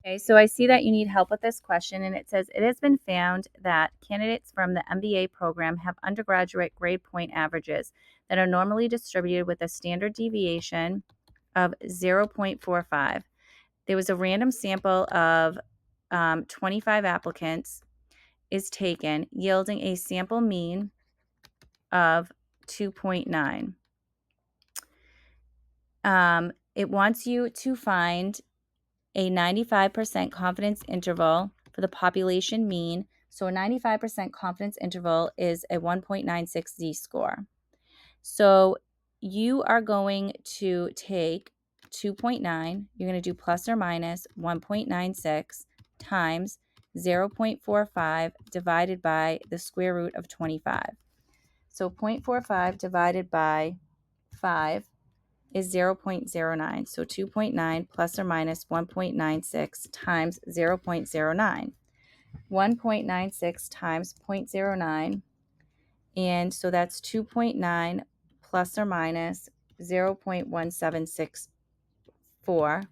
Okay, so I see that you need help with this question, and it says, it has been found that candidates from the MBA program have undergraduate grade point averages that are normally distributed with a standard deviation of 0.45. There was a random sample of 25 applicants is taken, yielding a sample mean of 2.9. It wants you to find a 95% confidence interval for the population mean. So a 95% confidence interval is a 1.96 z-score. So you are going to take 2.9, you're going to do plus or minus 1.96 times 0.45 divided by the square root of 25. So 0.45 divided by 5 is 0.09. So 2.9 plus or minus 1.96 times 0.09. 1.96 times 0.09. And so that's 2.9 plus or minus 0.1764.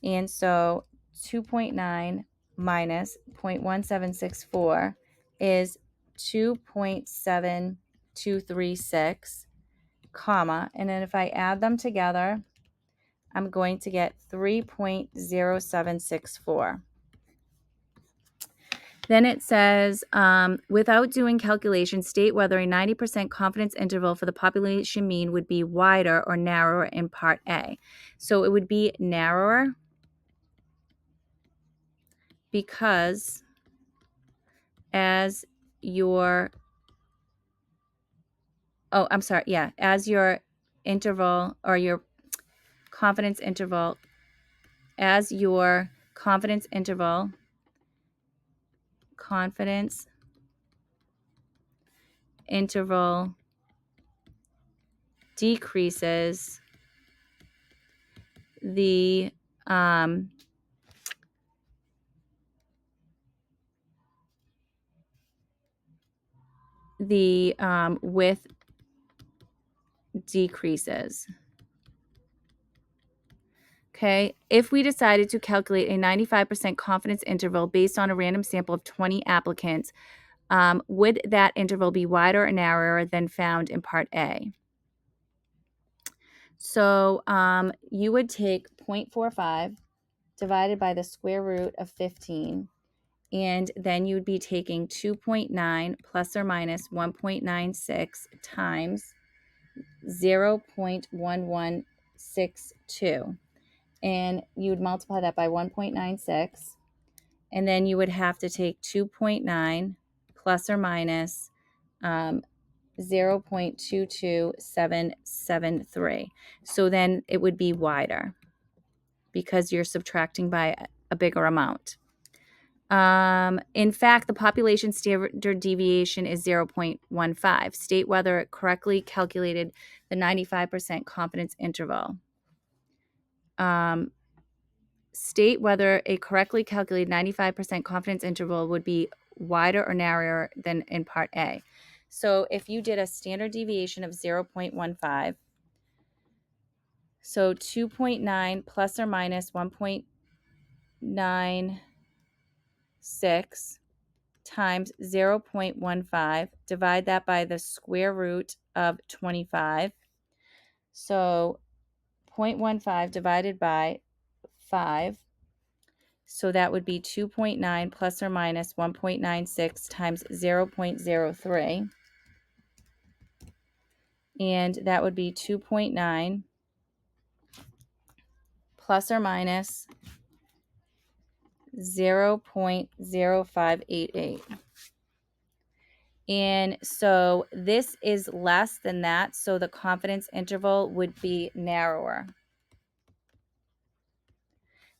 And so 2.9 minus 0.1764 is 2.7236, comma, and then if I add them together, I'm going to get 3.0764. Then it says, without doing calculations, state whether a 90% confidence interval for the population mean would be wider or narrower in part A. So it would be narrower because as your as your interval or your confidence interval, as your confidence interval decreases, the width decreases. Okay, if we decided to calculate a 95% confidence interval based on a random sample of 20 applicants, would that interval be wider or narrower than found in part A? So you would take 0.45 divided by the square root of 15, and then you would be taking 2.9 plus or minus 1.96 times 0.1162. And you would multiply that by 1.96, and then you would have to take 2.9 plus or minus 0.22773. So then it would be wider because you're subtracting by a bigger amount. In fact, the population standard deviation is 0.15. State whether it correctly calculated the 95% confidence interval. State whether a correctly calculated 95% confidence interval would be wider or narrower than in part A. So if you did a standard deviation of 0.15, so 2.9 plus or minus 1.96 times 0.15, divide that by the square root of 25. So 0.15 divided by 5. So that would be 2.9 plus or minus 1.96 times 0.03. And that would be 2.9 plus or minus 0.0588. And so this is less than that, so the confidence interval would be narrower.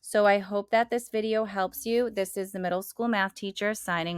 So I hope that this video helps you. This is the middle school math teacher signing